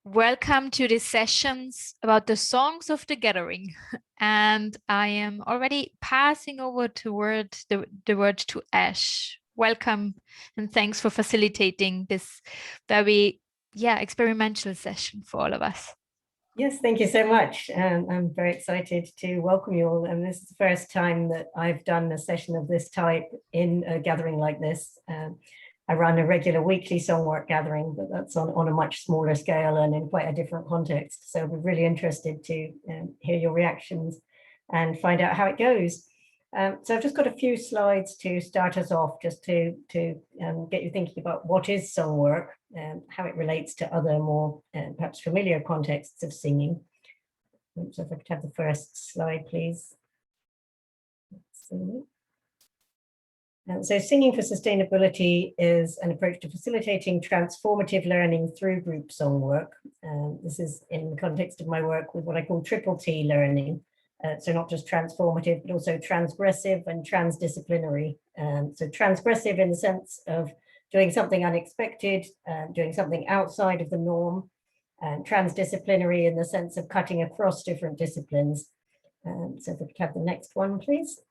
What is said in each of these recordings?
Welcome to the sessions about the songs of the gathering. And I am already passing over the word to Ash. Welcome and thanks for facilitating this very experimental session for all of us. Yes, thank you so much. I'm very excited to welcome you all. And this is the first time that I've done a session of this type in a gathering like this. I run a regular weekly songwork gathering, but that's on a much smaller scale and in quite a different context. So we're really interested to hear your reactions and find out how it goes. So I've just got a few slides to start us off, just to get you thinking about what is songwork and how it relates to other more perhaps familiar contexts of singing. So if I could have the first slide, please. So singing for sustainability is an approach to facilitating transformative learning through group song work. This is in the context of my work with what I call triple T learning. So not just transformative, but also transgressive and transdisciplinary. So transgressive in the sense of doing something unexpected, doing something outside of the norm, and transdisciplinary in the sense of cutting across different disciplines. So if we could have the next one, please.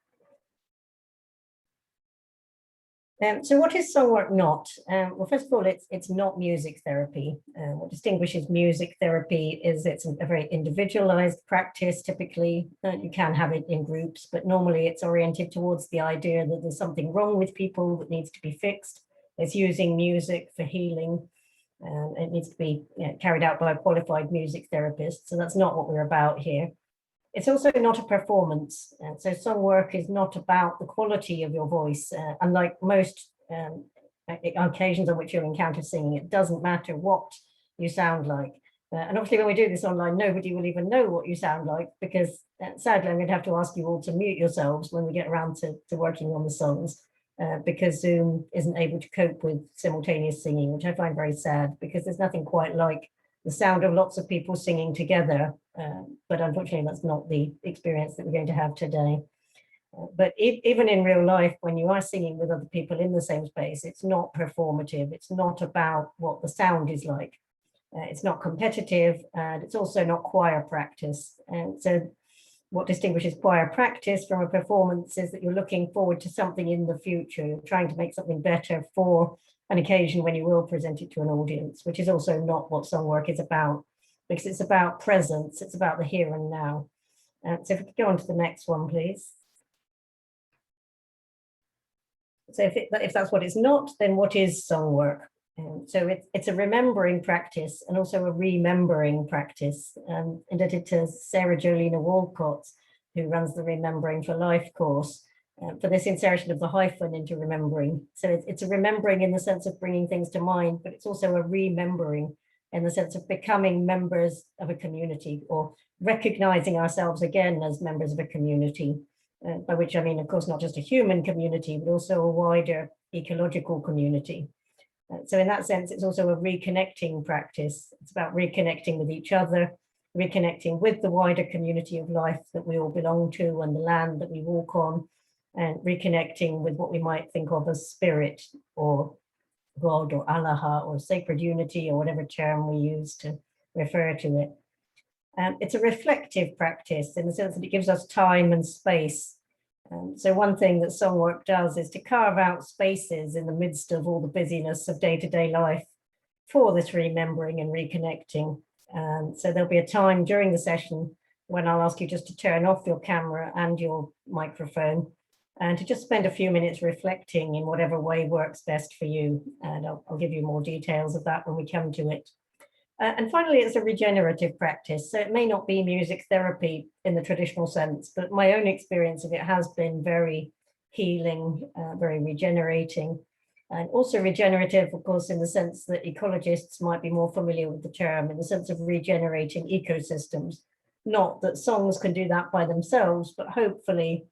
So what is songwork not? Well, first of all, it's not music therapy. What distinguishes music therapy is it's a very individualized practice. Typically, you can have it in groups, but normally it's oriented towards the idea that there's something wrong with people that needs to be fixed. It's using music for healing. It needs to be carried out by a qualified music therapist. So that's not what we're about here. It's also not a performance. So song work is not about the quality of your voice. Unlike most occasions on which you'll encounter singing, it doesn't matter what you sound like. And obviously when we do this online, nobody will even know what you sound like, because sadly, I'm going to have to ask you all to mute yourselves when we get around to working on the songs, because Zoom isn't able to cope with simultaneous singing, which I find very sad, because there's nothing quite like the sound of lots of people singing together, but unfortunately that's not the experience that we're going to have today. But even in real life, when you are singing with other people in the same space, it's not performative. It's not about what the sound is like. It's not competitive, and it's also not choir practice. And so what distinguishes choir practice from a performance is that you're looking forward to something in the future. You're trying to make something better for an occasion when you will present it to an audience, which is also not what song work is about, because it's about presence, it's about the here and now. So if we could go on to the next one, please. So if that's what it's not, then what is song work? So it's a remembering practice and also a remembering practice. Indebted to Sarah Jolina Walcott, who runs the Remembering for Life course, for this insertion of the hyphen into remembering. So it's a remembering in the sense of bringing things to mind, but it's also a remembering in the sense of becoming members of a community, or recognizing ourselves again as members of a community, by which I mean, of course, not just a human community, but also a wider ecological community. So in that sense, it's also a reconnecting practice. It's about reconnecting with each other, reconnecting with the wider community of life that we all belong to and the land that we walk on, and reconnecting with what we might think of as spirit or God or Allah or sacred unity, or whatever term we use to refer to it. It's a reflective practice in the sense that it gives us time and space. So one thing that song work does is to carve out spaces in the midst of all the busyness of day-to-day life for this remembering and reconnecting. So there'll be a time during the session when I'll ask you just to turn off your camera and your microphone, and to just spend a few minutes reflecting in whatever way works best for you. And I'll give you more details of that when we come to it. And finally, it's a regenerative practice. So it may not be music therapy in the traditional sense, but my own experience of it has been very healing, very regenerating, and also regenerative, of course, in the sense that ecologists might be more familiar with the term, in the sense of regenerating ecosystems. Not that songs can do that by themselves, but hopefully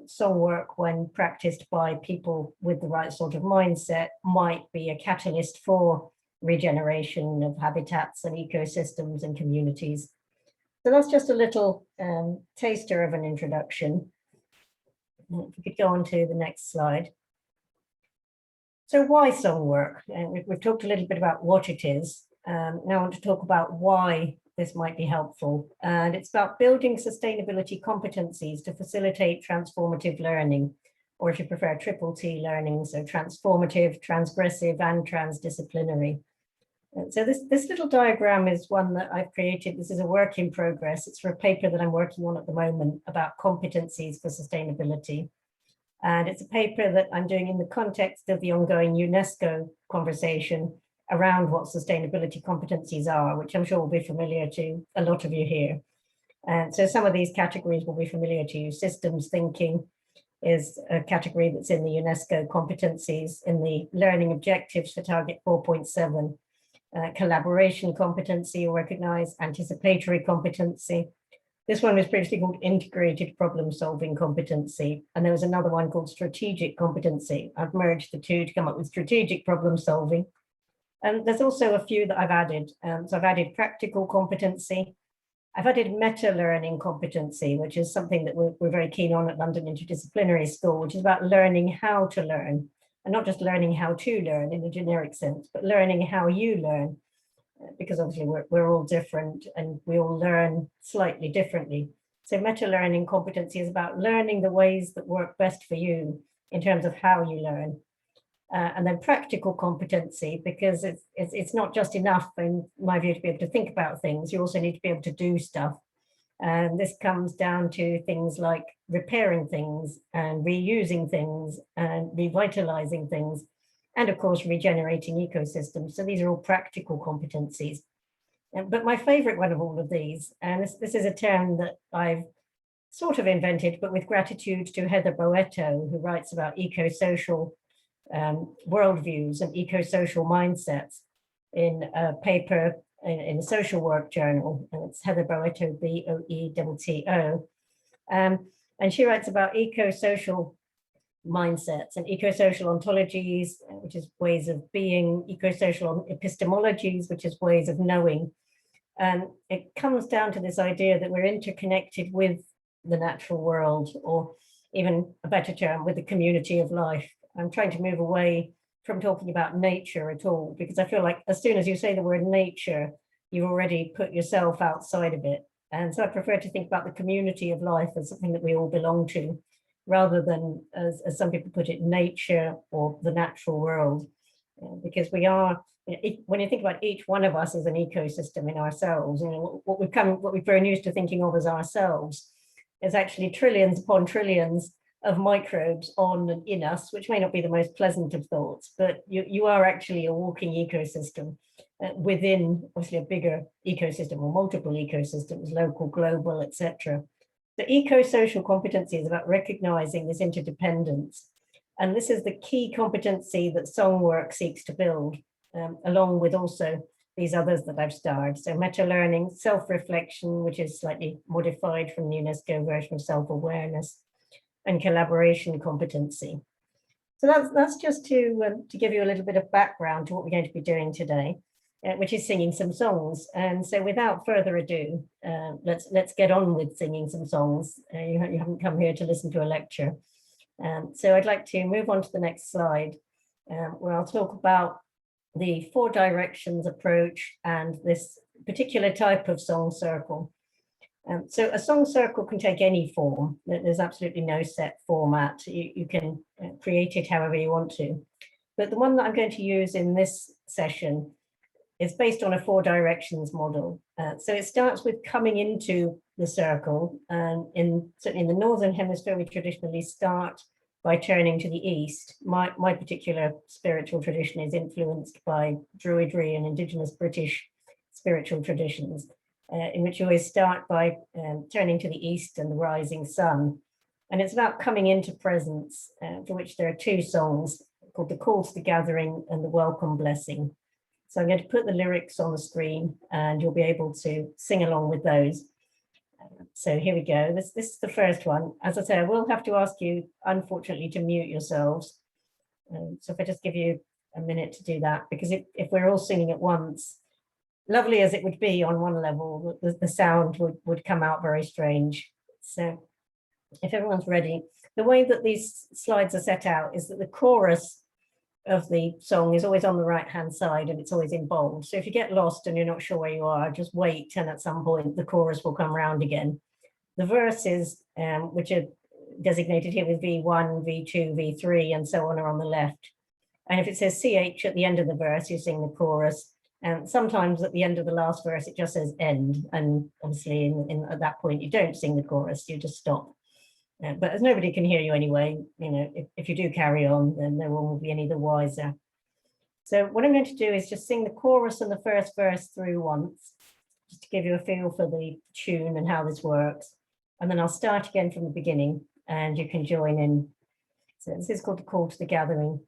song work, when practiced by people with the right sort of mindset, might be a catalyst for regeneration of habitats and ecosystems and communities. So that's just a little taster of an introduction. If we could go on to the next slide. So why song work? We've talked a little bit about what it is. Now I want to talk about why this might be helpful. And it's about building sustainability competencies to facilitate transformative learning, or if you prefer, triple T learning, so transformative, transgressive, and transdisciplinary. And so this little diagram is one that I've created. This is a work in progress. It's for a paper that I'm working on at the moment about competencies for sustainability. And it's a paper that I'm doing in the context of the ongoing UNESCO conversation around what sustainability competencies are, which I'm sure will be familiar to a lot of you here. And so some of these categories will be familiar to you. Systems thinking is a category that's in the UNESCO competencies in the learning objectives for target 4.7. Collaboration competency, you'll recognize, anticipatory competency. This one was previously called integrated problem solving competency. And there was another one called strategic competency. I've merged the two to come up with strategic problem solving. And there's also a few that I've added. So I've added practical competency. I've added meta learning competency, which is something that we're very keen on at London Interdisciplinary School, which is about learning how to learn, and not just learning how to learn in a generic sense, but learning how you learn, because obviously we're all different and we all learn slightly differently. So meta learning competency is about learning the ways that work best for you in terms of how you learn. And then practical competency, because it's not just enough, in my view, to be able to think about things. You also need to be able to do stuff. And this comes down to things like repairing things and reusing things and revitalizing things, and of course, regenerating ecosystems. So these are all practical competencies. But my favorite one of all of these, and this is a term that I've sort of invented, but with gratitude to Heather Boetto, who writes about eco-social worldviews and eco-social mindsets in a paper in a social work journal. And it's Heather Boetto, B-O-E-T-T-O. And she writes about eco-social mindsets and eco-social ontologies, which is ways of being, eco-social epistemologies, which is ways of knowing. And it comes down to this idea that we're interconnected with the natural world, or even a better term, with the community of life. I'm trying to move away from talking about nature at all, because I feel like as soon as you say the word nature, you've already put yourself outside of it. And so I prefer to think about the community of life as something that we all belong to, rather than, as some people put it, nature or the natural world. Because we are, when you think about each one of us as an ecosystem in ourselves, what we've grown used to thinking of as ourselves is actually trillions upon trillions of microbes on and in us, which may not be the most pleasant of thoughts, but you are actually a walking ecosystem within obviously a bigger ecosystem, or multiple ecosystems, local, global, etc. The eco-social competency is about recognizing this interdependence. And this is the key competency that Songwork seeks to build, along with also these others that I've starred. So meta-learning, self-reflection, which is slightly modified from the UNESCO version of self-awareness, and collaboration competency. So that's just to give you a little bit of background to what we're going to be doing today, which is singing some songs. And so without further ado, let's get on with singing some songs. You haven't come here to listen to a lecture. So I'd like to move on to the next slide, where I'll talk about the 4 directions approach and this particular type of song circle. So a song circle can take any form. There's absolutely no set format. You can create it however you want to. But the one that I'm going to use in this session is based on a 4 directions model. So it starts with coming into the circle. And certainly in the Northern Hemisphere, we traditionally start by turning to the east. My particular spiritual tradition is influenced by Druidry and Indigenous British spiritual traditions, in which you always start by turning to the east and the rising sun. And it's about coming into presence, for which there are 2 songs called The Call to the Gathering and The Welcome Blessing. So I'm going to put the lyrics on the screen and you'll be able to sing along with those. So here we go. This is the first one. As I say, I will have to ask you, unfortunately, to mute yourselves. So if I just give you a minute to do that, because if we're all singing at once, lovely as it would be on one level, the sound would come out very strange. So if everyone's ready, the way that these slides are set out is that the chorus of the song is always on the right hand side and it's always in bold. So if you get lost and you're not sure where you are, just wait, and at some point the chorus will come round again. The verses, which are designated here with V1, V2, V3, and so on, are on the left. And if it says CH at the end of the verse, you sing the chorus. And sometimes at the end of the last verse, it just says end. And obviously at that point, you don't sing the chorus, you just stop. But as nobody can hear you anyway, you know, if you do carry on, then no one will be any the wiser. So what I'm going to do is just sing the chorus and the first verse through once, just to give you a feel for the tune and how this works. And then I'll start again from the beginning and you can join in. So this is called the Call to the Gathering.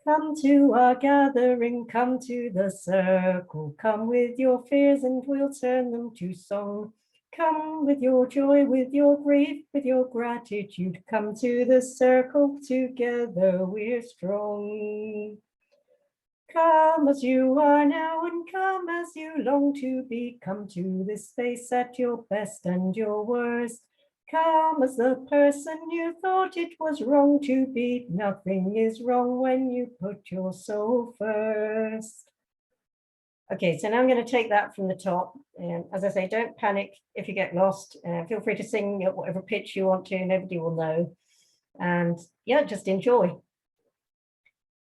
Come to our gathering, come to the circle, come with your fears and we'll turn them to song. Come with your joy, with your grief, with your gratitude, come to the circle, together we're strong. Come as you are now and come as you long to be, come to this space at your best and your worst. Come as the person you thought it was wrong to be. Nothing is wrong when you put your soul first. Okay, so now I'm going to take that from the top. And as I say, don't panic if you get lost. Feel free to sing at whatever pitch you want to, nobody will know. And yeah, just enjoy.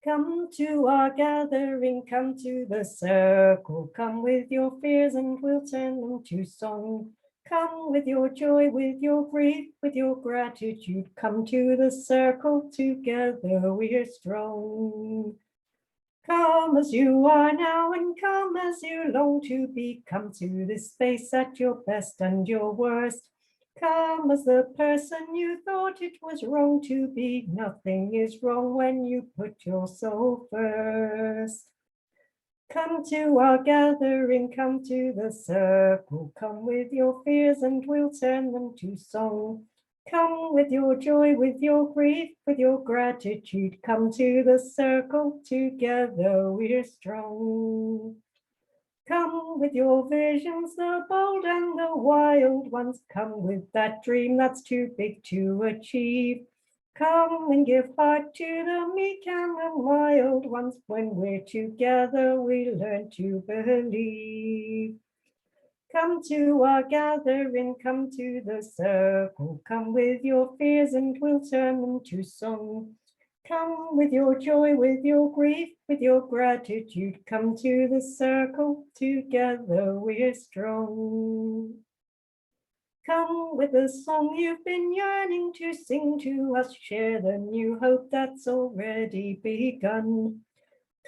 Come to our gathering, come to the circle, come with your fears and we'll turn them to song. Come with your joy, with your grief, with your gratitude, come to the circle, together we're strong. Come as you are now and come as you long to be, come to this space at your best and your worst. Come as the person you thought it was wrong to be. Nothing is wrong when you put your soul first. Come to our gathering, come to the circle, come with your fears and we'll turn them to song. Come with your joy, with your grief, with your gratitude, come to the circle, together we're strong. Come with your visions, the bold and the wild ones, come with that dream that's too big to achieve. Come and give heart to the meek and the wild ones. When we're together, we learn to believe. Come to our gathering, come to the circle, come with your fears and we'll turn them to song. Come with your joy, with your grief, with your gratitude, come to the circle, together we're strong. Come with the song you've been yearning to sing to us, share the new hope that's already begun.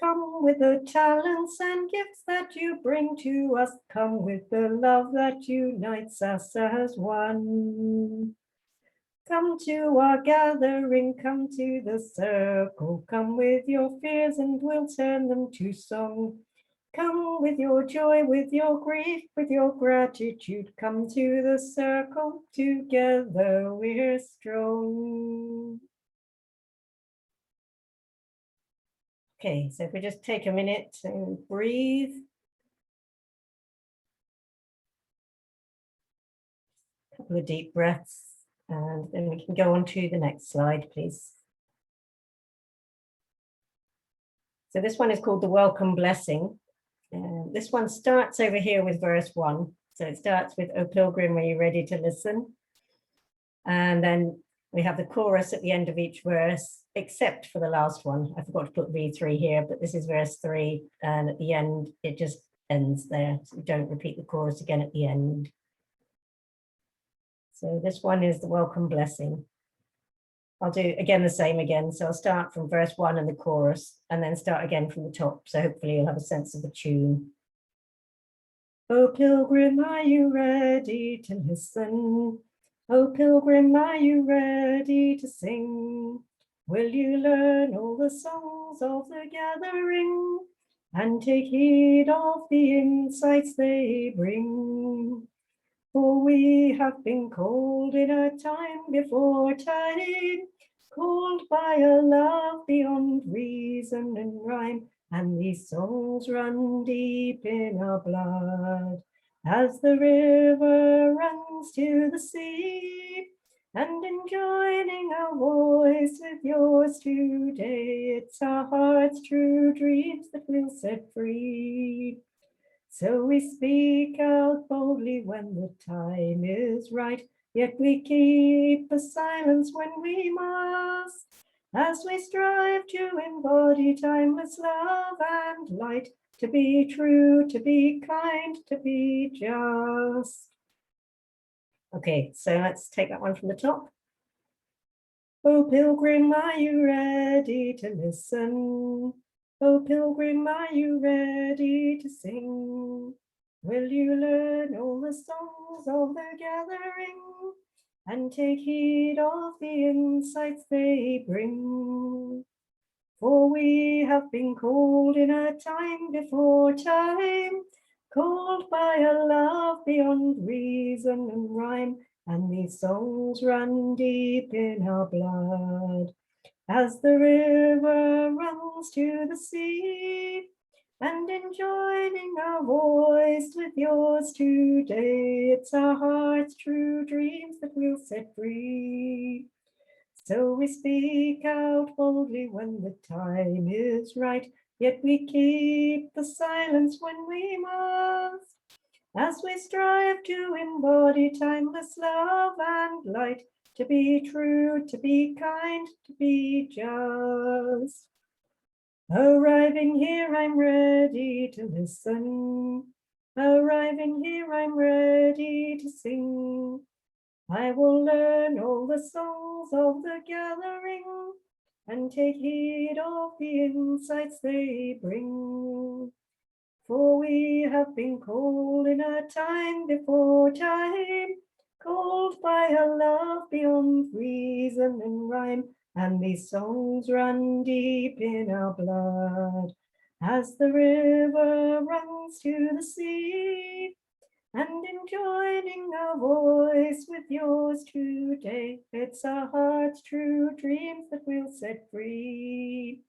Come with the talents and gifts that you bring to us, come with the love that unites us as one. Come to our gathering, come to the circle, come with your fears and we'll turn them to song. Come with your joy, with your grief, with your gratitude, come to the circle, together we're strong. Okay, so if we just take a minute to breathe. A couple of deep breaths, and then we can go on to the next slide, please. So this one is called the Welcome Blessing. This one starts over here with verse 1. So it starts with, "O Pilgrim, are you ready to listen?" And then we have the chorus at the end of each verse, except for the last one. I forgot to put V3 here, but this is verse 3. And at the end, it just ends there. So we don't repeat the chorus again at the end. So this one is the Welcome Blessing. I'll do again the same again. So I'll start from verse 1 and the chorus, and then start again from the top. So hopefully you'll have a sense of the tune. O pilgrim, are you ready to listen? O pilgrim, are you ready to sing? Will you learn all the songs of the gathering and take heed of the insights they bring? For we have been called in a time before time, called by a love beyond reason and rhyme, and these songs run deep in our blood. As the river runs to the sea, and in joining our voice with yours today, it's our heart's true dreams that we'll set free. So we speak out boldly when the time is right, yet we keep the silence when we must, as we strive to embody timeless love and light, to be true, to be kind, to be just. Okay, so let's take that one from the top. Oh, pilgrim, are you ready to listen? Oh, pilgrim, are you ready to sing? Will you learn all the songs of the gathering and take heed of the insights they bring? For we have been called in a time before time, called by a love beyond reason and rhyme, and these songs run deep in our blood. As the river runs to the sea, and in joining our voice with yours today, it's our heart's true dreams that we'll set free. So we speak out boldly when the time is right, yet we keep the silence when we must, as we strive to embody timeless love and light, to be true, to be kind, to be just. Arriving here, I'm ready to listen. Arriving here, I'm ready to sing. I will learn all the songs of the gathering and take heed of the insights they bring. For we have been called in a time before time, called by a love beyond reason and rhyme, and these songs run deep in our blood. As the river runs to the sea, and in joining our voice with yours today, it's our heart's true dreams that we'll set free.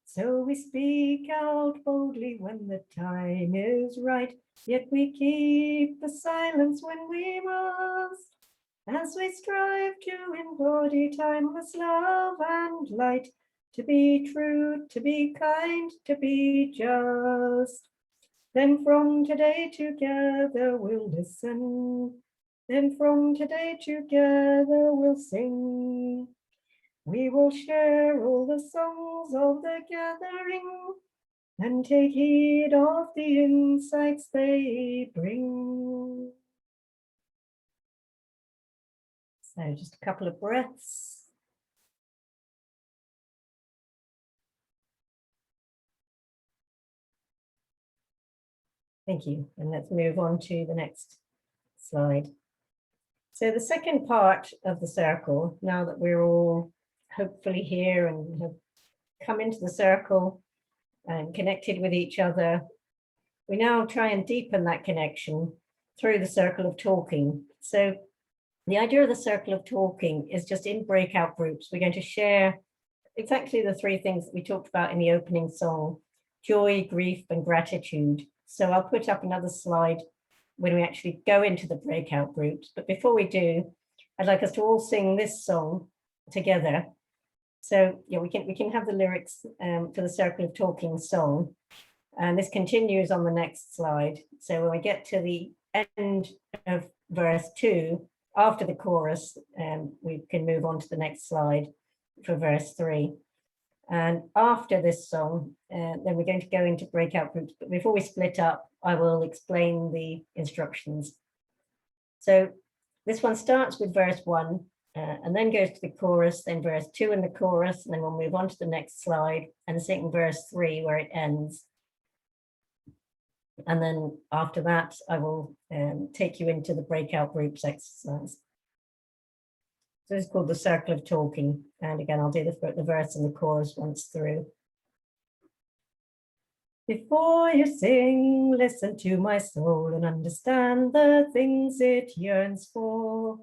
So we speak out boldly when the time is right, yet we keep the silence when we must, as we strive to embody timeless love and light, to be true, to be kind, to be just. Then from today together we'll listen. Then from today together we'll sing. We will share all the songs of the gathering and take heed of the insights they bring. So just a couple of breaths. Thank you. And let's move on to the next slide. So the second part of the circle, now that we're all hopefully here and have come into the circle and connected with each other, we now try and deepen that connection through the circle of talking. So the idea of the circle of talking is just in breakout groups. We're going to share exactly the three things that we talked about in the opening song: joy, grief, and gratitude. So I'll put up another slide when we actually go into the breakout groups. But before we do, I'd like us to all sing this song together. So yeah, we can have the lyrics for the Circle of Talking song. And this continues on the next slide. So when we get to the end of verse 2, after the chorus, we can move on to the next slide for verse 3. And after this song, then we're going to go into breakout groups. But before we split up, I will explain the instructions. So this one starts with verse 1 and then goes to the chorus, then verse 2 and the chorus, and then we'll move on to the next slide and sing verse 3 where it ends. And then after that, I will take you into the breakout groups exercise. So it's called the Circle of Talking. And again, I'll do the verse and the chorus once through. Before you sing, listen to my soul and understand the things it yearns for.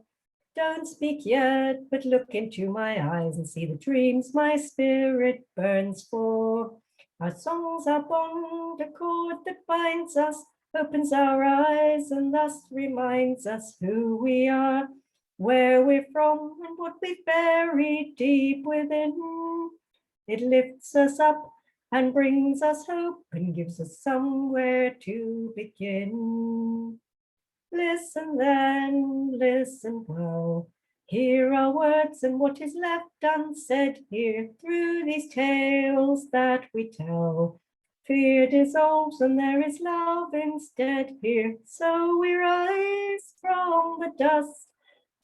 Don't speak yet, but look into my eyes and see the dreams my spirit burns for. Our songs are bond, a cord that binds us, opens our eyes and thus reminds us who we are. where we're from and what we've buried deep within. It lifts us up and brings us hope and gives us somewhere to begin. Listen then, listen well. Hear our words and what is left unsaid here through these tales that we tell. Fear dissolves and there is love instead here. So we rise from the dust.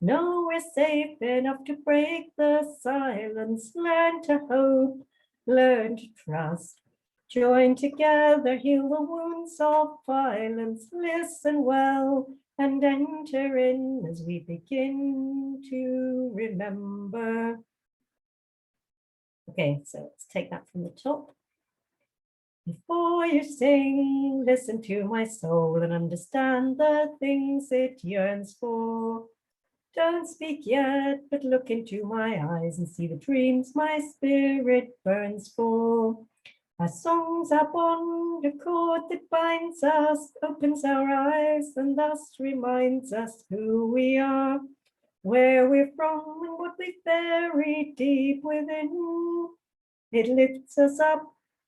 Know we're safe enough to break the silence. Learn to hope, learn to trust. Join together, heal the wounds of violence. Listen well and enter in as we begin to remember. Okay, so let's take that from the top. Before you sing, listen to my soul and understand the things it yearns for. Don't speak yet, but look into my eyes and see the dreams my spirit burns for. Our songs are bond, a cord that binds us, opens our eyes and thus reminds us who we are, where we're from and what we've buried deep within. It lifts us up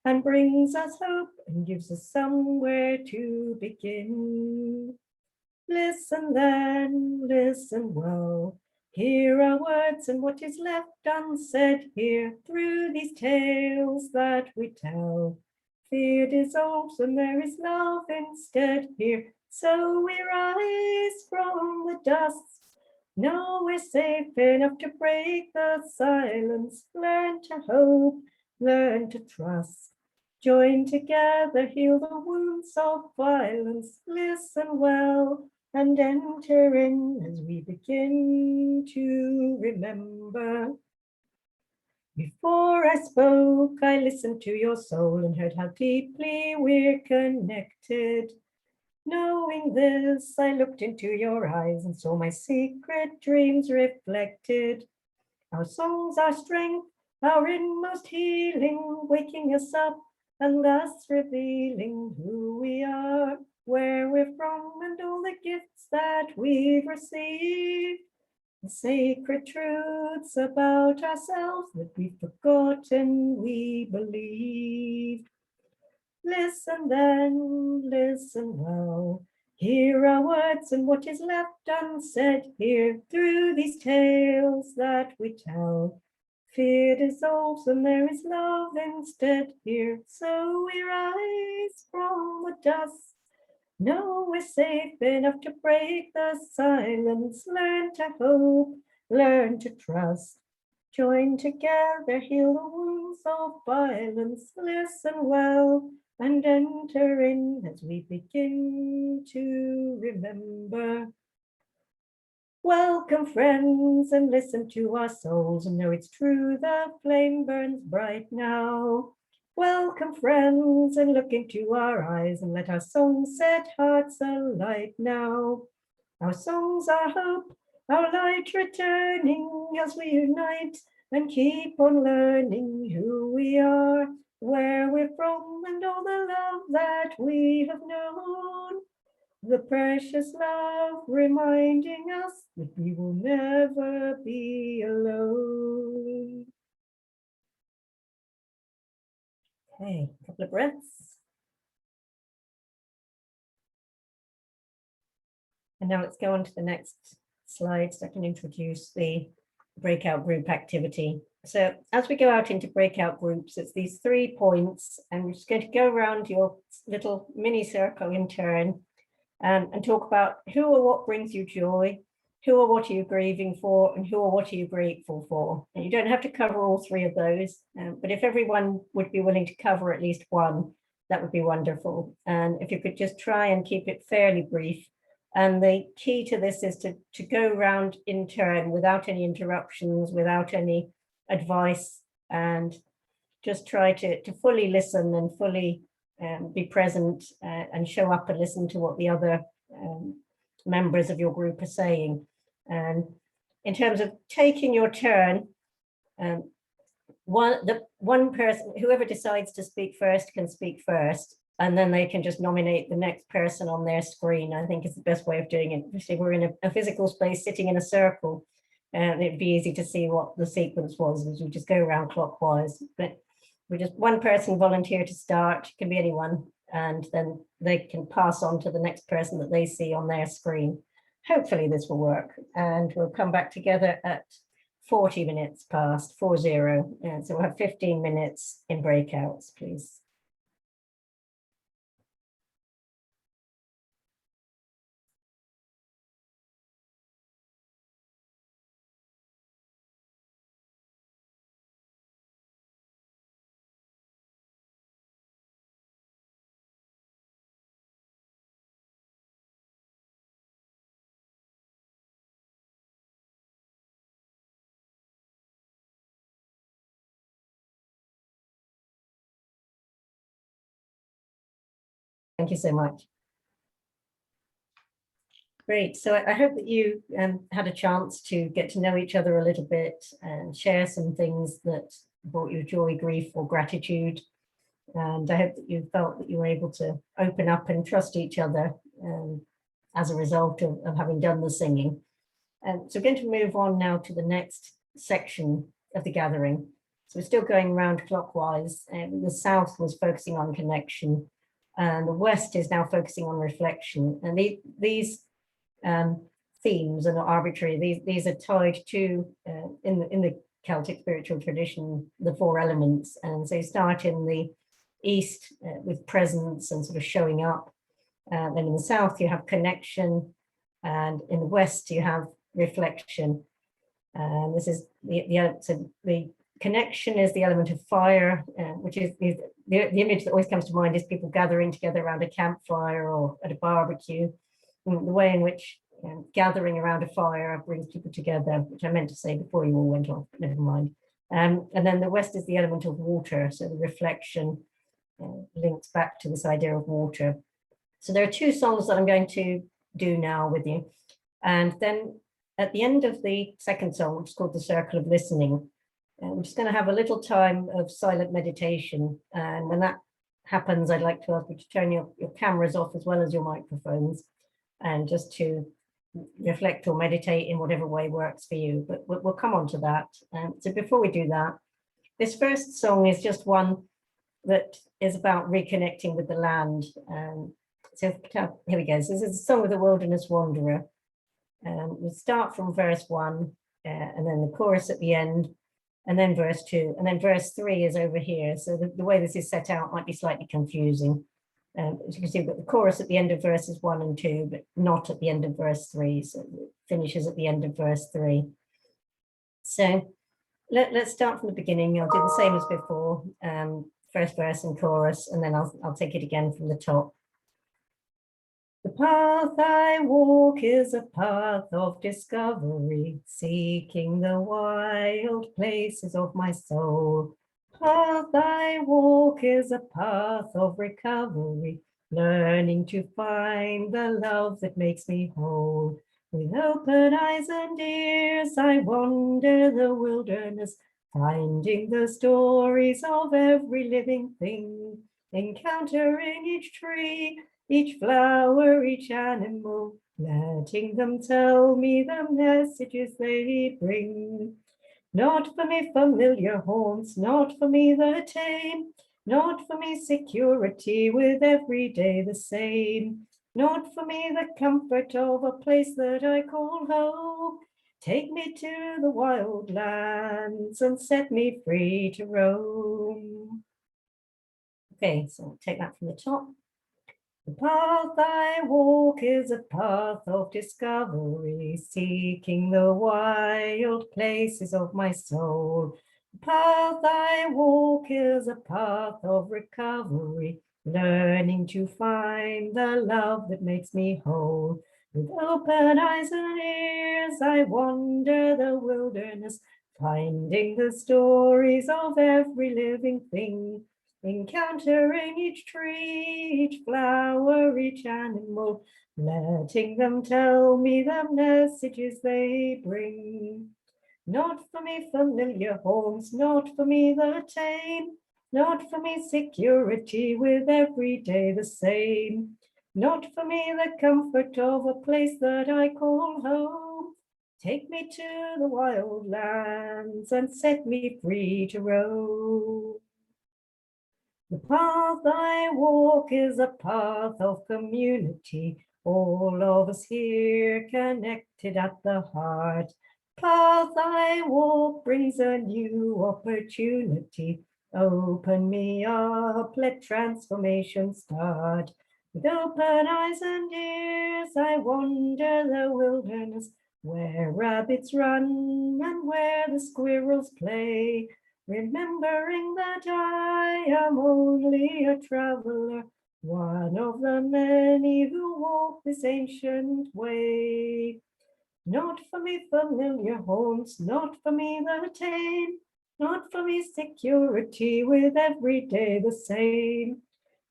and brings us hope and gives us somewhere to begin. Listen then, listen well. Hear our words and what is left unsaid here through these tales that we tell. Fear dissolves and there is love instead here. So we rise from the dust. Know we're safe enough to break the silence. Learn to hope, learn to trust. Join together, heal the wounds of violence. Listen well and enter in as we begin to remember. Before I spoke, I listened to your soul and heard how deeply we're connected. Knowing this, I looked into your eyes and saw my secret dreams reflected. Our songs, our strength, our inmost healing, waking us up and thus revealing who we are, where we're from and all the gifts that we've received. The sacred truths about ourselves that we've forgotten we believe. Listen then, listen well. Hear our words and what is left unsaid here through these tales that we tell. Fear dissolves and there is love instead here. So we rise from the dust. Know we're safe enough to break the silence. Learn to hope, learn to trust. Join together, heal the wounds of violence. Listen well and enter in as we begin to remember. Welcome, friends, and listen to our souls and know it's true, the flame burns bright now. Welcome, friends, and look into our eyes and let our songs set hearts alight now. Our songs are hope, our light returning as we unite and keep on learning who we are, where we're from and all the love that we have known. The precious love reminding us that we will never be alone. Okay, a couple of breaths. And now let's go on to the next slide so I can introduce the breakout group activity. So as we go out into breakout groups, it's these 3 points, and we're just going to go around your little mini circle in turn and talk about who or what brings you joy, who or what are you grieving for, and who or what are you grateful for. And you don't have to cover all 3 of those, but if everyone would be willing to cover at least one, that would be wonderful. And if you could just try and keep it fairly brief. And the key to this is to go around in turn without any interruptions, without any advice, and just try to fully listen and fully be present and show up and listen to what the other members of your group are saying. And in terms of taking your turn, one person, whoever decides to speak first can speak first. and then they can just nominate the next person on their screen. I think is the best way of doing it. If we're in a physical space sitting in a circle, and it'd be easy to see what the sequence was as we just go around clockwise. But we just one person volunteer to start, it can be anyone, and then they can pass on to the next person that they see on their screen. Hopefully this will work, and we'll come back together at 40 minutes past 40. And so we'll have 15 minutes in breakouts, please. Thank you so much. Great. So I hope that you had a chance to get to know each other a little bit and share some things that brought you joy, grief, or gratitude. And I hope that you felt that you were able to open up and trust each other as a result of having done the singing. And so we're going to move on now to the next section of the gathering. So we're still going round clockwise. The south was focusing on connection, and the west is now focusing on reflection. And these themes are not arbitrary. These are tied to, in the Celtic spiritual tradition, the four elements. And so you start in the east with presence and sort of showing up. Then in the south you have connection, and in the west you have reflection. And this is the connection is the element of fire, which is the image that always comes to mind is people gathering together around a campfire or at a barbecue. The way in which gathering around a fire brings people together, which I meant to say before you all went off, never mind. And then the west is the element of water, so the reflection links back to this idea of water. So there are two songs that I'm going to do now with you. And then at the end of the second song, which is called The Circle of Listening, we're just going to have a little time of silent meditation. And when that happens, I'd like to ask you to turn your cameras off as well as your microphones, and just to reflect or meditate in whatever way works for you. But we'll come on to that. So before we do that, this first song is just one that is about reconnecting with the land. So here we go. So this is a song of the Wilderness Wanderer. We'll start from verse 1, and then the chorus at the end, and then verse 2, and then verse 3 is over here. So the way this is set out might be slightly confusing. As you can see, we've got the chorus at the end of verses 1 and 2, but not at the end of verse 3. So it finishes at the end of verse 3. So let's start from the beginning. I'll do the same as before, first verse and chorus, and then I'll take it again from the top. The path I walk is a path of discovery, seeking the wild places of my soul. Path I walk is a path of recovery, learning to find the love that makes me whole. With open eyes and ears, I wander the wilderness, finding the stories of every living thing, encountering each tree, each flower, each animal, letting them tell me the messages they bring. Not for me familiar haunts, not for me the tame, not for me security with every day the same, not for me the comfort of a place that I call home. Take me to the wild lands and set me free to roam. Okay, so I'll take that from the top. The path I walk is a path of discovery, seeking the wild places of my soul. The path I walk is a path of recovery, learning to find the love that makes me whole. With open eyes and ears, I wander the wilderness, finding the stories of every living thing, encountering each tree, each flower, each animal, letting them tell me the messages they bring. Not for me familiar homes, not for me the tame, Not for me security with every day the same. Not for me the comfort of a place that I call home. Take me to the wild lands and set me free to roam. The path I walk is a path of community, all of us here connected at the heart. Path I walk brings a new opportunity. Open me up, let transformation start. With open eyes and ears, I wander the wilderness, where rabbits run and where the squirrels play. Remembering that I am only a traveler, one of the many who walk this ancient way. Not for me familiar homes, not for me the tame, not for me security with every day the same.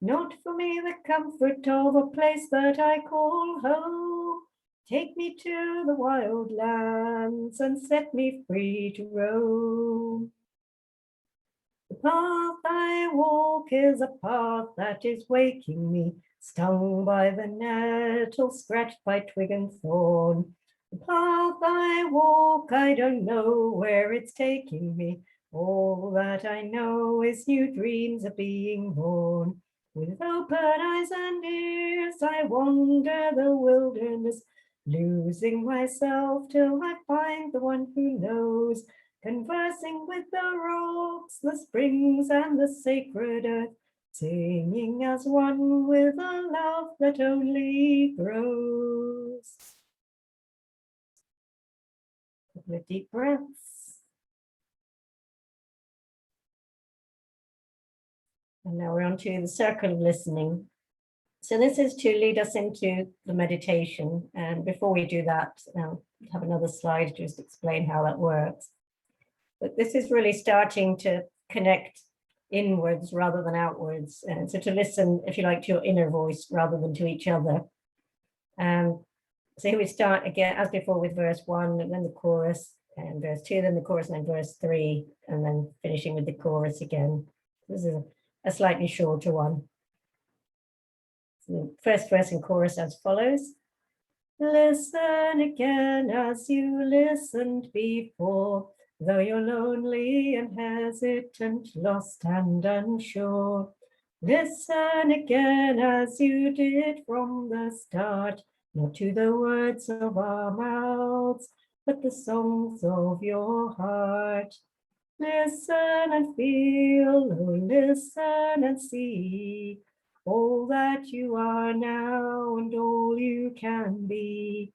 Not for me the comfort of a place that I call home. Take me to the wild lands and set me free to roam. The path I walk is a path that is waking me, stung by the nettle, scratched by twig and thorn. The path I walk, I don't know where it's taking me. All that I know is new dreams are being born. With open eyes and ears, I wander the wilderness, losing myself till I find the one who knows. Conversing with the rocks, the springs, and the sacred earth, singing as one with a love that only grows. A couple of deep breaths. And now we're on to the circle of listening. So this is to lead us into the meditation. And before we do that, I'll have another slide to just explain how that works. But this is really starting to connect inwards rather than outwards. And so to listen, if you like, to your inner voice rather than to each other. So here we start again, as before, with verse 1, and then the chorus, and verse 2, then the chorus, and then verse 3, and then finishing with the chorus again. This is a slightly shorter one. So the first verse and chorus as follows. Listen again as you listened before. Though you're lonely and hesitant, lost and unsure, listen again as you did from the start, not to the words of our mouths, but the songs of your heart. Listen and feel, oh, listen and see, all that you are now and all you can be.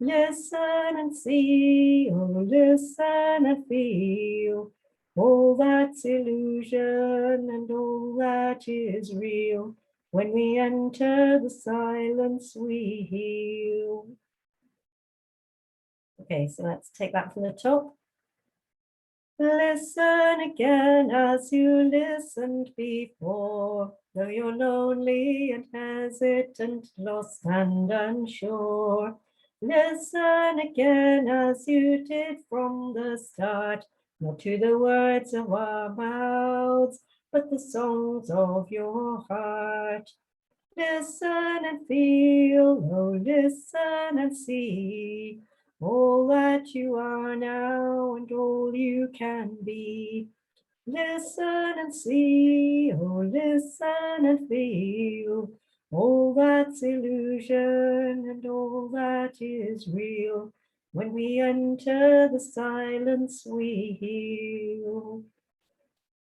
Listen and see, oh, listen and feel, all that's illusion and all that is real. When we enter the silence, we heal. Okay, so let's take that from the top. Listen again as you listened before, though you're lonely and hesitant, lost and unsure. Listen again as you did from the start, not to the words of our mouths, but the songs of your heart. Listen and feel, oh, listen and see, all that you are now and all you can be. Listen and see, oh, listen and feel, all that's illusion and all that is real. When we enter the silence, we heal.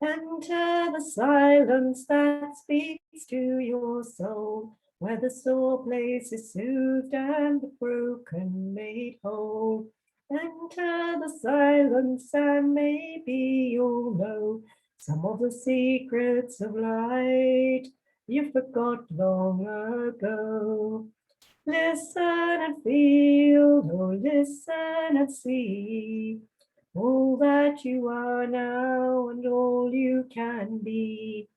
Enter the silence that speaks to your soul, where the sore place is soothed and the broken made whole. Enter the silence and maybe you'll know some of the secrets of light you forgot long ago. Listen and feel, oh, listen and see, all that you are now and all you can be.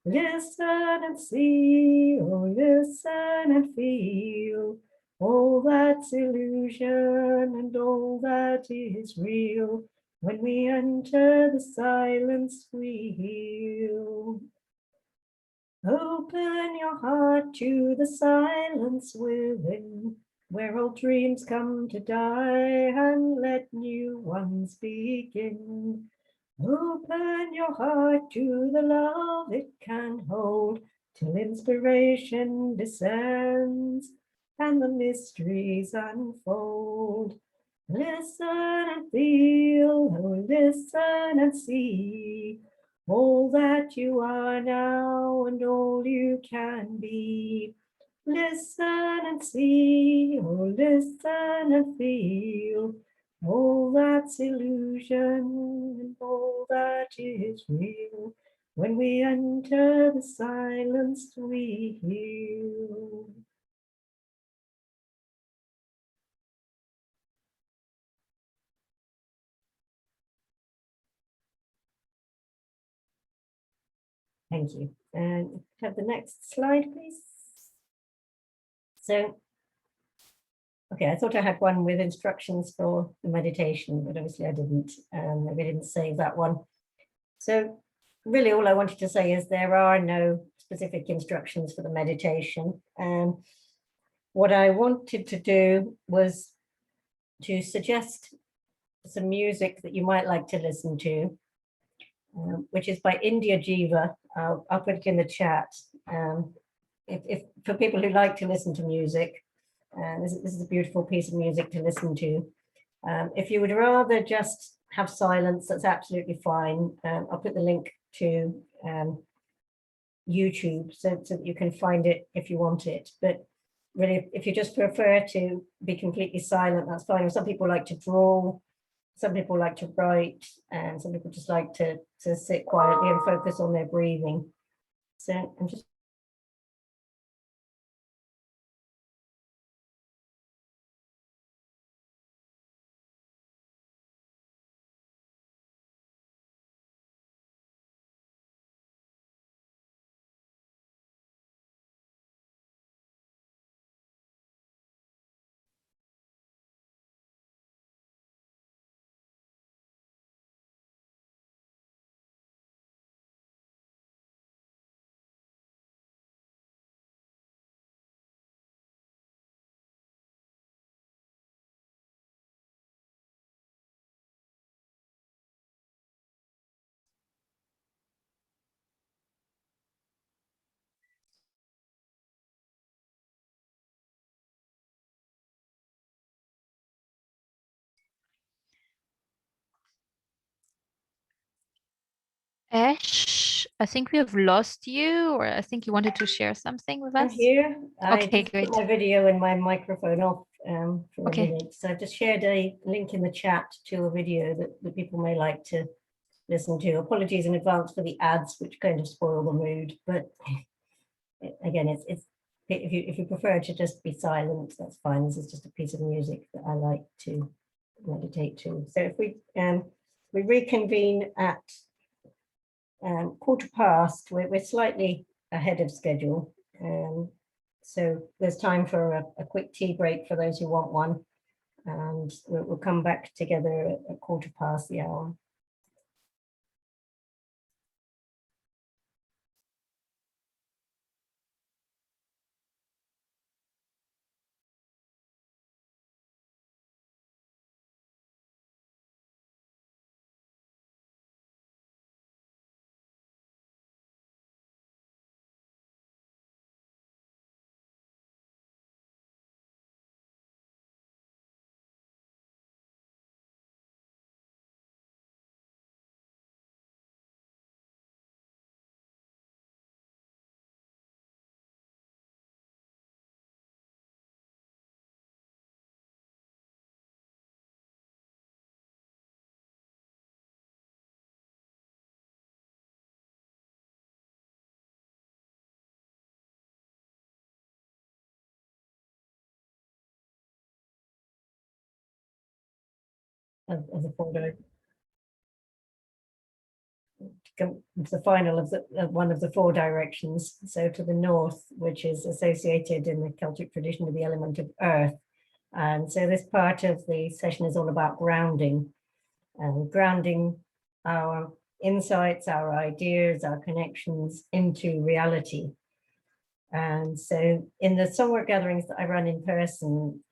Listen and see, oh, listen and feel, all that's illusion and all that is real. When we enter the silence, we heal. Open your heart to the silence within, where old dreams come to die, and let new ones begin. Open your heart to the love it can hold, till inspiration descends and the mysteries unfold. Listen and feel, oh, listen and see all that you are now and all you can be. Listen and see, oh, listen and feel all that's illusion and all that is real. When we enter the silence, we heal. Thank you. And have the next slide, please. So, okay, I thought I had one with instructions for the meditation, but obviously I didn't. Maybe I didn't save that one. So really all I wanted to say is there are no specific instructions for the meditation. What I wanted to do was to suggest some music that you might like to listen to, which is by India Jiva. I'll put it in the chat. If for people who like to listen to music, this is a beautiful piece of music to listen to. If you would rather just have silence, that's absolutely fine. I'll put the link to YouTube so that you can find it if you want it. But really, if you just prefer to be completely silent, that's fine. Some people like to draw, some people like to write, and some people just like to sit quietly and focus on their breathing. So I'm just Ash, I think we have lost you, or I think you wanted to share something with I'm us. here. I Okay, just great. put my video and my microphone off for a Okay. minute. So I've just shared a link in the chat to a video that people may like to listen to. Apologies in advance for the ads, which kind of spoil the mood. But again, it's if you prefer to just be silent, that's fine. This is just a piece of music that I like to meditate to. So if we reconvene at 1:15, we're slightly ahead of schedule. So there's time for a quick tea break for those who want one. And we'll come back together at 1/15 the hour. Of the folder. The final of one of the 4 directions. So to the north, which is associated in the Celtic tradition with the element of earth. And so this part of the session is all about grounding. and grounding our insights, our ideas, our connections into reality. And so in the songwork gatherings that I run in person,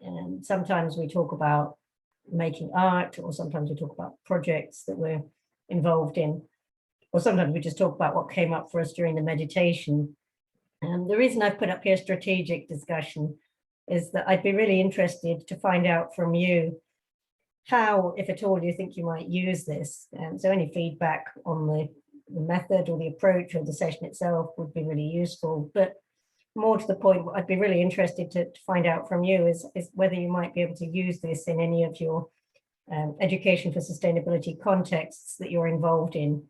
sometimes we talk about making art, or sometimes we talk about projects that we're involved in, or sometimes we just talk about what came up for us during the meditation. And the reason I've put up here strategic discussion is that I'd be really interested to find out from you how, if at all, you think you might use this. So any feedback on the method or the approach or the session itself would be really useful. But more to the point, what I'd be really interested to find out from you is whether you might be able to use this in any of your education for sustainability contexts that you're involved in.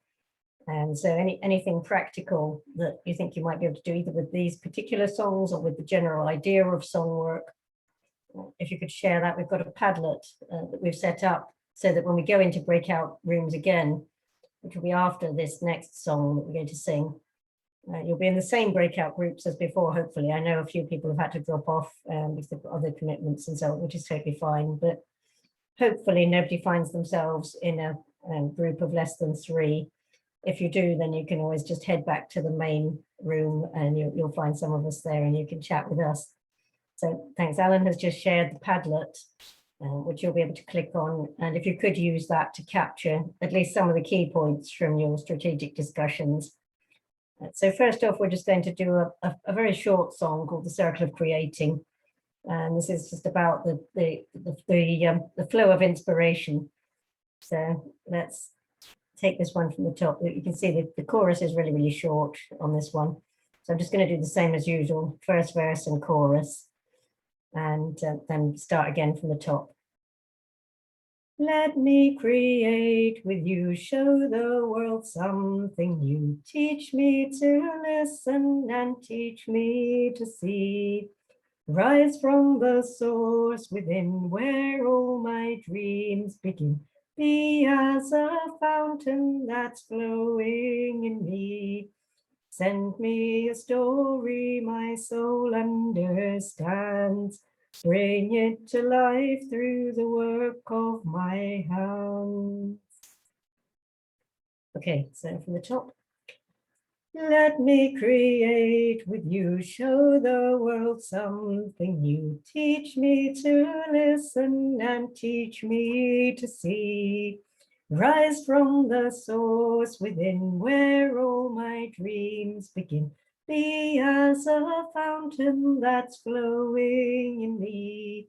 And so anything practical that you think you might be able to do either with these particular songs or with the general idea of song work. If you could share that. We've got a Padlet that we've set up so that when we go into breakout rooms again, which will be after this next song that we're going to sing, you'll be in the same breakout groups as before, hopefully. I know a few people have had to drop off because they've got other commitments and so on, which is totally fine, but hopefully nobody finds themselves in a group of less than 3. If you do, then you can always just head back to the main room and you'll find some of us there and you can chat with us. So thanks. Alan has just shared the Padlet, which you'll be able to click on. And if you could use that to capture at least some of the key points from your strategic discussions. So first off, we're just going to do a very short song called The Circle of Creating. And this is just about the flow of inspiration. So let's take this one from the top. You can see that the chorus is really, really short on this one. So I'm just going to do the same as usual, first verse and chorus, and then start again from the top. Let me create with you, show the world something new. Teach me to listen and teach me to see. Rise from the source within where all my dreams begin. Be as a fountain that's flowing in me. Send me a story my soul understands. Bring it to life through the work of my hands. Okay, so from the top. Let me create with you, show the world something new. Teach me to listen and teach me to see. Rise from the source within where all my dreams begin. Be as a fountain that's flowing in me.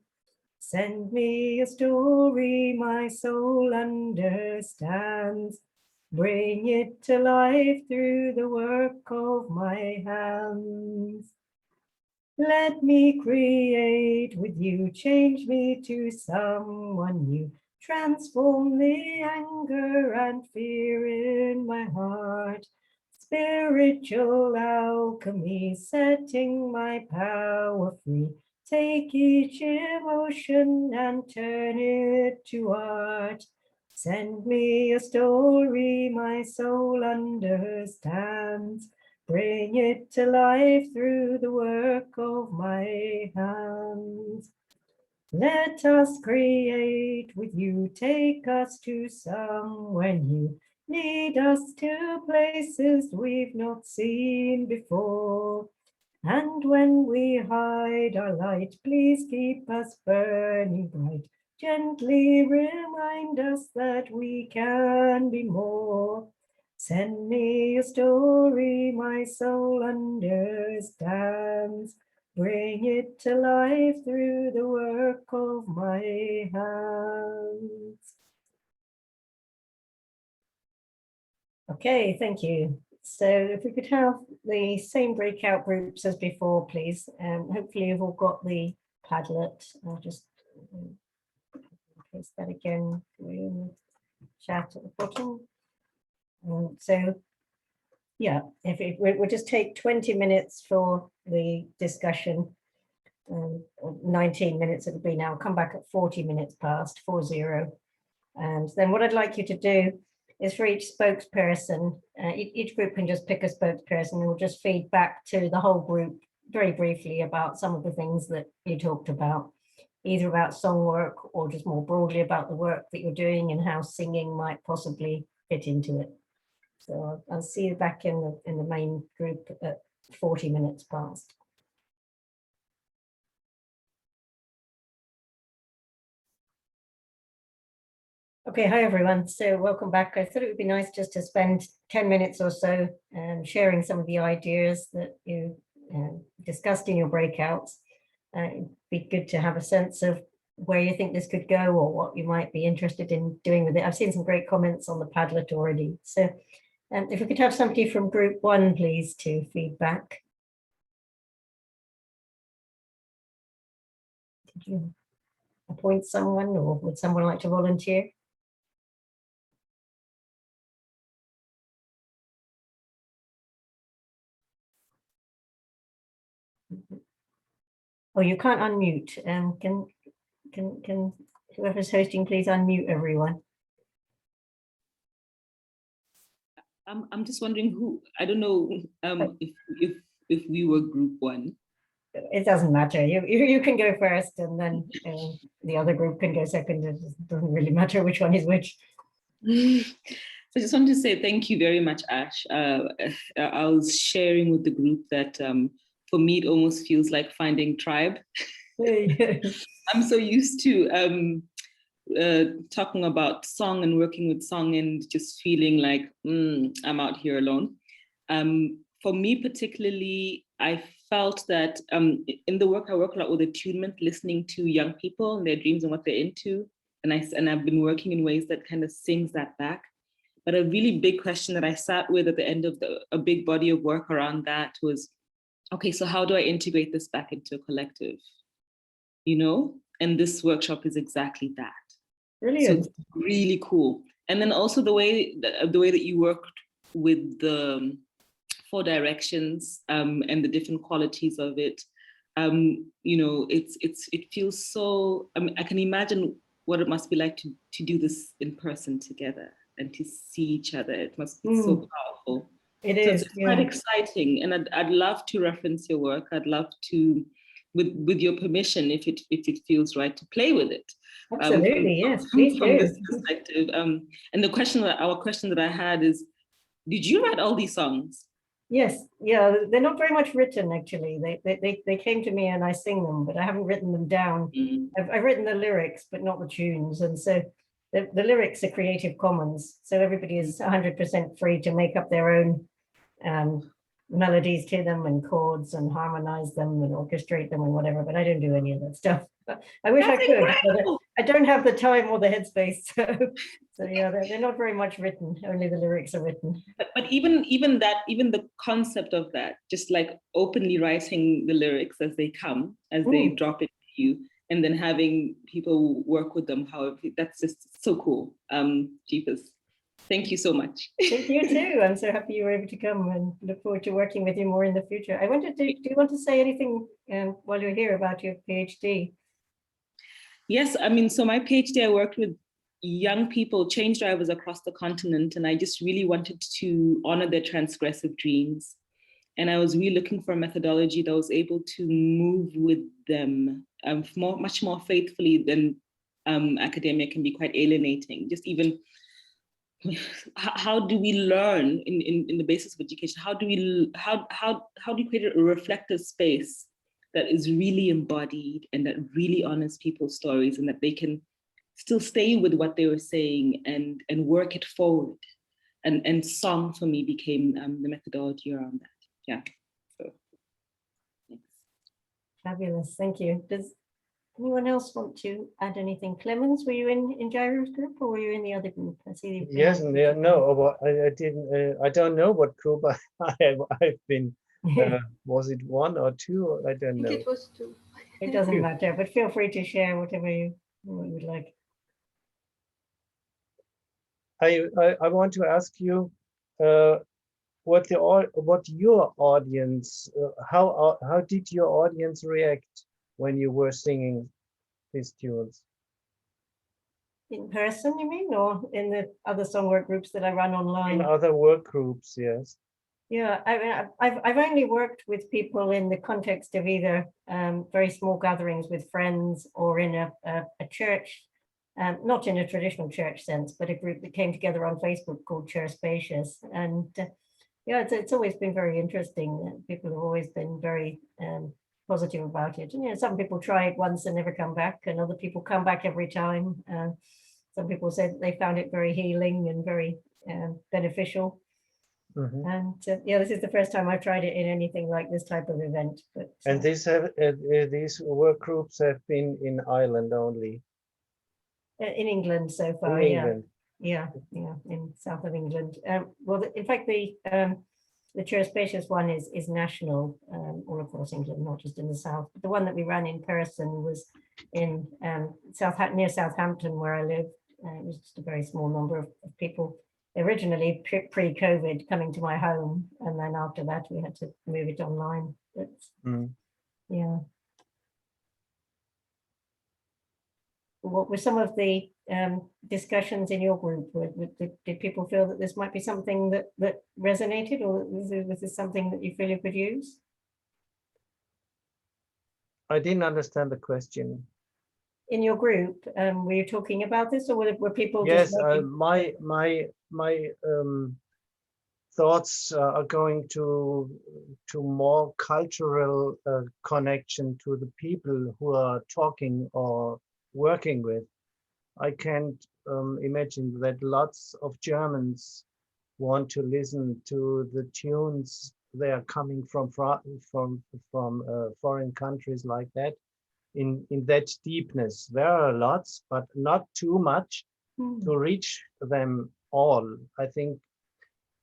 Send me a story my soul understands. Bring it to life through the work of my hands. Let me create with you, change me to someone new. Transform the anger and fear in my heart. Spiritual alchemy, setting my power free. Take each emotion and turn it to art. Send me a story my soul understands. Bring it to life through the work of my hands. Let us create with you, take us to somewhere new. Lead us to places we've not seen before. And when we hide our light, please keep us burning bright. Gently remind us that we can be more. Send me a story my soul understands. Bring it to life through the work of my hands. Okay, thank you. So if we could have the same breakout groups as before, please. Hopefully you've all got the Padlet. I'll just paste that again for you in the chat at the bottom. So yeah, we'll just take 20 minutes for the discussion. 19 minutes it'll be now. Come back at 40 minutes past, 40. And then what I'd like you to do is for each spokesperson, each group can just pick a spokesperson and we'll just feed back to the whole group very briefly about some of the things that you talked about. either about song work or just more broadly about the work that you're doing and how singing might possibly fit into it. So I'll see you back in the main group at 40 minutes past. Okay, hi everyone. So welcome back. I thought it would be nice just to spend 10 minutes or so sharing some of the ideas that you discussed in your breakouts. It'd be good to have a sense of where you think this could go or what you might be interested in doing with it. I've seen some great comments on the Padlet already. So if we could have somebody from group 1, please, to feedback. Did you appoint someone or would someone like to volunteer? Oh, you can't unmute. Can whoever's hosting please unmute everyone? I'm just wondering who, I don't know if we were group 1. It doesn't matter. You can go first and then the other group can go second. It doesn't really matter which one is which. So I just wanted to say thank you very much, Ash. I was sharing with the group that for me, it almost feels like finding tribe. I'm so used to talking about song and working with song and just feeling like I'm out here alone. For me particularly, I felt that in the work, I work a lot with attunement, listening to young people and their dreams and what they're into. And I've been working in ways that kind of sings that back. But a really big question that I sat with at the end of a big body of work around that was, okay, so how do I integrate this back into a collective? You know, and this workshop is exactly that. Brilliant. So it's really cool. And then also the way that you worked with the 4 directions and the different qualities of it. You know, it feels so. I mean, I can imagine what it must be like to do this in person together and to see each other. It must be so powerful. It is. It's quite exciting, and I'd love to reference your work. I'd love to, with your permission, if it feels right, to play with it. Absolutely, yes. Please from do. this perspective. And our question that I had is, did you write all these songs? Yes, yeah, they're not very much written actually. They came to me and I sing them, but I haven't written them down. I've written the lyrics, but not the tunes. And so the lyrics are Creative Commons. So everybody is 100% free to make up their own melodies to them and chords and harmonize them and orchestrate them and whatever, but I don't do any of that stuff. I wish That's I could, incredible. but I don't have the time or the headspace. So yeah, they're not very much written, only the lyrics are written. But even the concept of that, just like openly writing the lyrics as they come, as they drop it to you, and then having people work with them, however, that's just so cool. Jeepers. Thank you so much. Thank you too. I'm so happy you were able to come and look forward to working with you more in the future. I wanted to, do you want to say anything while you're here about your PhD? Yes, I mean, so my PhD, I worked with young people, change drivers across the continent, and I just really wanted to honor their transgressive dreams. And I was really looking for a methodology that was able to move with them much more faithfully than academia can be quite alienating. Just even, how do we learn in the basis of education? How do you create a reflective space that is really embodied and that really honors people's stories and that they can still stay with what they were saying and work it forward? And song for me became the methodology around that. Yeah. So thanks. Fabulous, thank you. Does anyone else want to add anything? Clemens, were you in Jairu's group or were you in the other group? I see. Yes, no, I didn't. I don't know what group I've been. Was it 1 or 2? I don't know. It was 2. It doesn't matter, but feel free to share whatever you would like. I want to ask you what your audience, how did your audience react when you were singing these tunes? In person, you mean, or in the other songwork groups that I run online? In other work groups, yes. Yeah, I mean, I've only worked with people in the context of either very small gatherings with friends or in a church, not in a traditional church sense, but a group that came together on Facebook called Chair Spacious. And yeah, it's always been very interesting. People have always been very positive about it. And, you know, some people try it once and never come back, and other people come back every time. Some people said they found it very healing and very beneficial. Mhm. And yeah, this is the first time I've tried it in anything like this type of event. But And these work groups have been in Ireland only, in England so far, in yeah, England. yeah, in south of England. Well, in fact, the Chair Spacious one is national all across England, not just in the south. But the one that we ran in person was in near Southampton, where I live. It was just a very small number of people. Originally pre-COVID coming to my home, and then after that we had to move it online. But Mm. yeah. What were some of the discussions in your group? Did people feel that this might be something that resonated, or was this something that you feel you could use? I didn't understand the question. In your group, were you talking about this, or were people Yes, just my thoughts are going to more cultural connection to the people who are talking or working with. I can't imagine that lots of Germans want to listen to the tunes they are coming from foreign countries like that in that deepness. There are lots, but not too much to reach them all. I think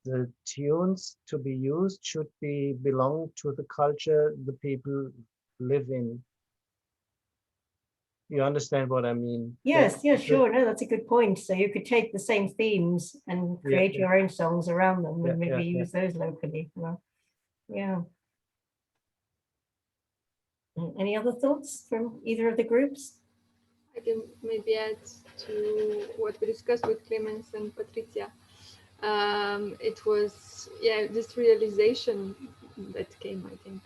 the tunes to be used should belong to the culture the people live in. You understand what I mean? Yes, sure. No, that's a good point. So you could take the same themes and create your own songs around them, and maybe use those locally. Well, yeah. Any other thoughts from either of the groups? I can maybe add to what we discussed with Clemens and Patricia. It was, this realization that came, I think,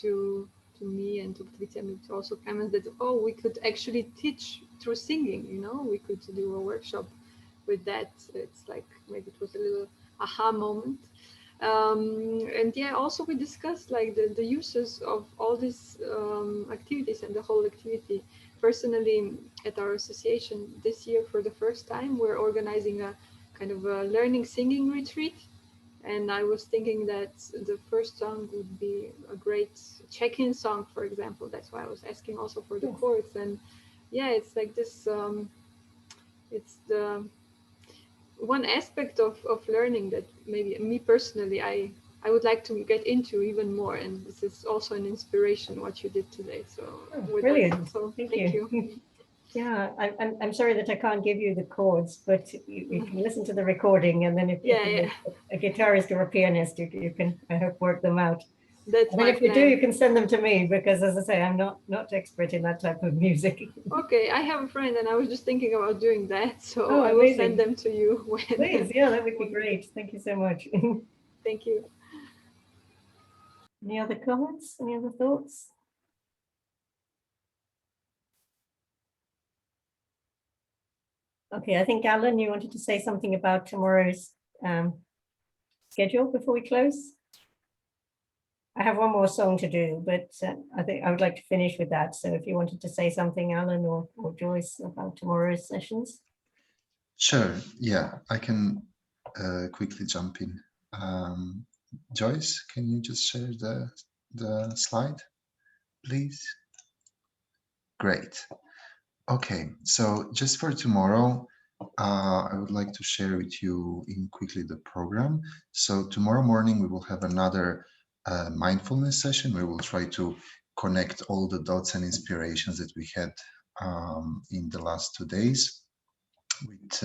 to me and to Patricia and to also Clemens, that, oh, we could actually teach through singing, you know, we could do a workshop with that. It's like, maybe it was a little aha moment. And yeah, also we discussed like the uses of all these activities and the whole activity. Personally, at our association this year, for the first time, we're organizing a kind of a learning singing retreat. And I was thinking that the first song would be a great check-in song, for example. That's why I was asking also for the chords. And yeah, it's like this, it's the one aspect of learning that maybe me personally, I would like to get into even more. And this is also an inspiration, what you did today. So Brilliant. So Thank thank you. you. Yeah, I'm sorry that I can't give you the chords, but you can listen to the recording, and then if you're a guitarist or a pianist, you can, I hope, work them out. That's and then if you do, you can send them to me, because as I say, I'm not expert in that type of music. Okay, I have a friend, and I was just thinking about doing that, so I amazing. will send them to you. Please, yeah, that would be great. Thank you so much. Thank you. Any other comments? Any other thoughts? Okay, I think Alan, you wanted to say something about tomorrow's schedule before we close. I have one more song to do, but I think I would like to finish with that. So if you wanted to say something, Alan or Joyce, about tomorrow's sessions. Sure, yeah, I can quickly jump in. Joyce, can you just share the slide, please? Great. Okay, so just for tomorrow, I would like to share with you quickly the program. So tomorrow morning, we will have another mindfulness session. We will try to connect all the dots and inspirations that we had in the last 2 days with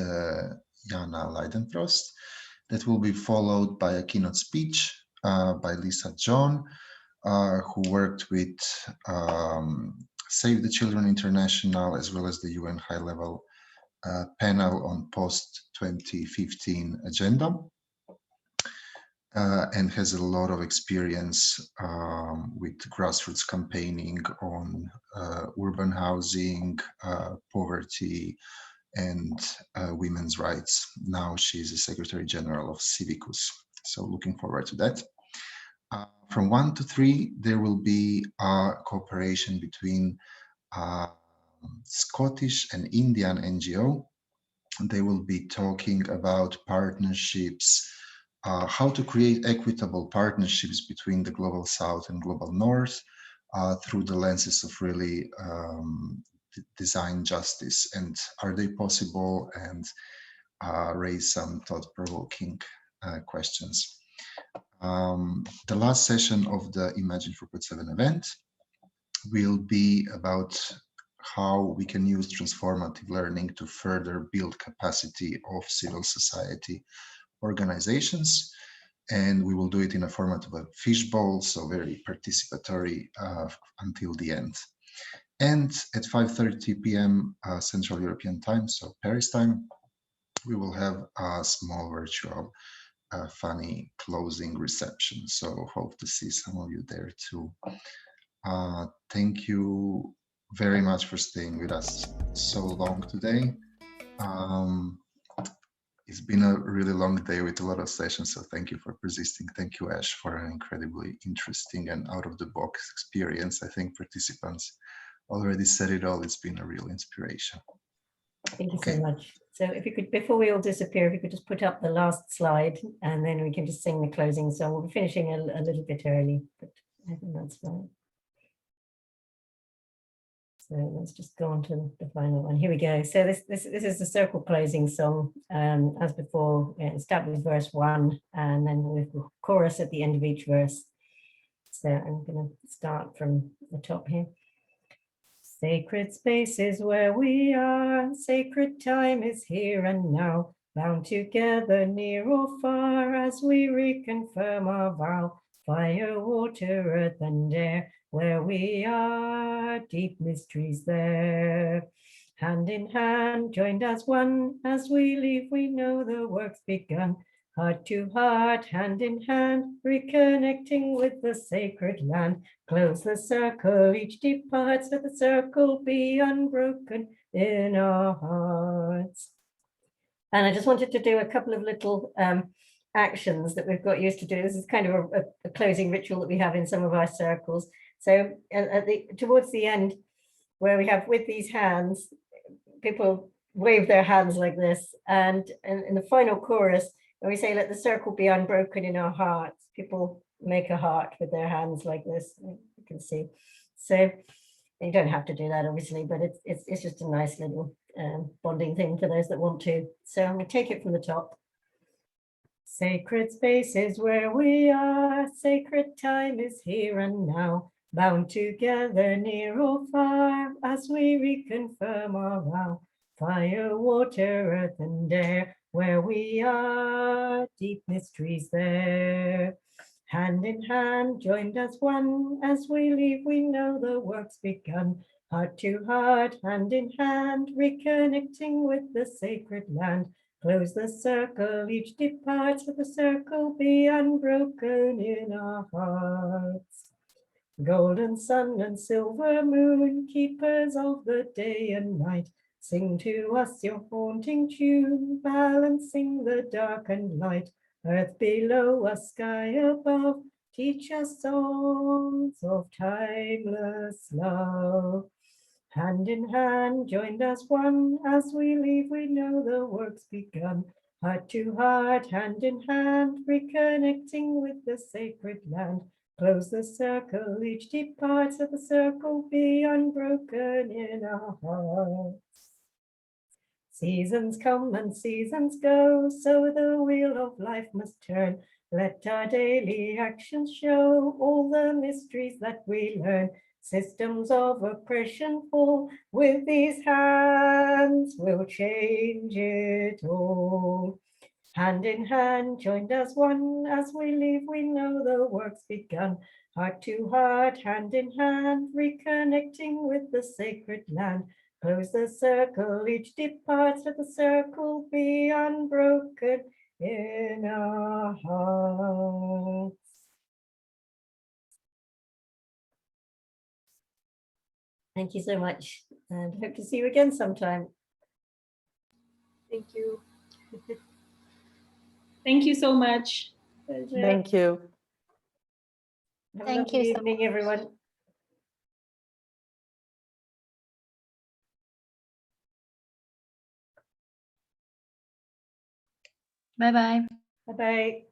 Jana Leidenfrost. That will be followed by a keynote speech by Lisa John, who worked with Save the Children International, as well as the UN high-level panel on post-2015 agenda. and has a lot of experience with grassroots campaigning on urban housing, poverty, and women's rights. Now she's the Secretary General of Civicus. So looking forward to that. From 1 to 3, there will be a cooperation between Scottish and Indian NGO. They will be talking about partnerships, how to create equitable partnerships between the Global South and Global North through the lenses of really design justice, and are they possible, and raise some thought-provoking questions. The last session of the Imagine 4.7 event will be about how we can use transformative learning to further build capacity of civil society organizations. And we will do it in a format of a fishbowl, so very participatory until the end. And at 5:30 p.m. Central European time, so Paris time, we will have a small virtual funny closing reception. So hope to see some of you there too. Thank you very much for staying with us so long today. It's been a really long day with a lot of sessions, so thank you for persisting. Thank you, Ash, for an incredibly interesting and out-of-the-box experience. I think participants already said it all. It's been a real inspiration. Thank you so much. So if you could, before we all disappear, if you could just put up the last slide, and then we can just sing the closing song. We'll be finishing a little bit early, but I think that's fine. So let's just go on to the final one. Here we go. So this is the circle closing song. As before, it starts with verse 1, and then with the chorus at the end of each verse. So I'm going to start from the top here. Sacred space is where we are, sacred time is here and now, bound together near or far as we reconfirm our vow. Fire, water, earth and air, where we are, deep mysteries there. Hand in hand, joined as one, as we leave we know the work's begun. Heart to heart, hand in hand, reconnecting with the sacred land. Close the circle, each departs, let the circle be unbroken in our hearts. And I just wanted to do a couple of little actions that we've got used to do. This is kind of a closing ritual that we have in some of our circles. So towards the end, where we have with these hands, people wave their hands like this. And in the final chorus, when we say, let the circle be unbroken in our hearts, people make a heart with their hands like this, you can see. So you don't have to do that, obviously, but it's just a nice little bonding thing for those that want to. So I'm going to take it from the top. Sacred space is where we are, sacred time is here and now, bound together near or far as we reconfirm our vow. Fire, water, earth and air, where we are, deep mysteries there. Hand in hand, joined as one, as we leave we know the work's begun. Heart to heart, hand in hand, reconnecting with the sacred land. Close the circle, each departs, let the circle be unbroken in our hearts. Golden sun and silver moon, keepers of the day and night, sing to us your haunting tune, balancing the dark and light. Earth below us, sky above, teach us songs of timeless love. Hand in hand, joined as one, as we leave we know the work's begun. Heart to heart, hand in hand, reconnecting with the sacred land. Close the circle, each departs, let the circle be unbroken in our hearts. Seasons come and seasons go, so the wheel of life must turn. Let our daily actions show all the mysteries that we learn. Systems of oppression fall, with these hands we'll change it all. Hand in hand, joined as one, as we leave we know the work's begun. Heart to heart, hand in hand, reconnecting with the sacred land. Close the circle, each departs, let the circle be unbroken in our hearts. Thank you so much, and hope to see you again sometime. Thank you. Thank you so much. Thank you. Have a Thank lovely you so evening, everyone. Bye-bye. Bye-bye.